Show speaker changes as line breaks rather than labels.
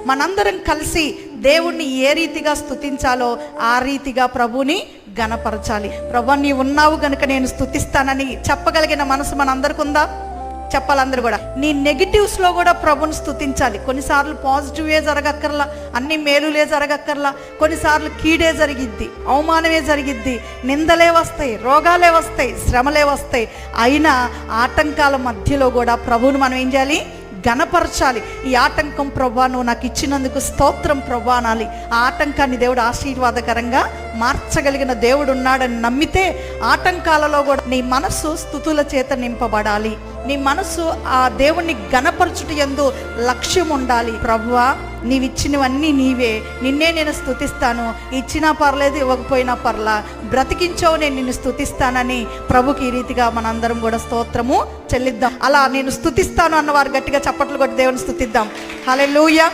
మనందరం కలిసి దేవుణ్ణి ఏ రీతిగా స్తుతించాలో ఆ రీతిగా ప్రభుని ఘనపరచాలి. ప్రభు నీ ఉన్నావు గనుక నేను స్తుతిస్తానని చెప్పగలిగిన మనసు మనందరికి ఉందా? చెప్పాలి అందరూ కూడా. నీ నెగిటివ్స్లో కూడా ప్రభుని స్తుతించాలి. కొన్నిసార్లు పాజిటివే జరగక్కర్లా, అన్ని మేలులే జరగక్కర్లా, కొన్నిసార్లు కీడే జరిగిద్ది, అవమానమే జరిగిద్ది, నిందలే వస్తాయి, రోగాలే వస్తాయి, శ్రమలే వస్తాయి. అయినా ఆటంకాల మధ్యలో కూడా ప్రభువుని మనం ఏం చేయాలి? ఘనపరచాలి. ఈ ఆటంకం ప్రభా నువ్వు నాకు ఇచ్చినందుకు స్తోత్రం ప్రభా అనాలి. ఆ ఆటంకాన్ని దేవుడు ఆశీర్వాదకరంగా మార్చగలిగిన దేవుడు ఉన్నాడని నమ్మితే ఆటంకాలలో కూడా నీ మనస్సు స్తుతుల చేత నింపబడాలి. నీ మనస్సు ఆ దేవుణ్ణి ఘనపరచుట యందు లక్ష్యం ఉండాలి. ప్రభువా నీవిచ్చినవన్నీ నీవే, నిన్నే నేను స్తుతిస్తాను, ఇచ్చినా పర్లేదు ఇవ్వకపోయినా పర్లా, బ్రతికించావు నేను నిన్ను స్తుతిస్తానని ప్రభుకి ఈ రీతిగా మనందరం కూడా స్తోత్రము చెల్లిద్దాం. అలా నేను స్తుతిస్తాను అన్నవారు గట్టిగా చప్పట్లు కొట్టి దేవుని స్తుతిద్దాం. హల్లెలూయా.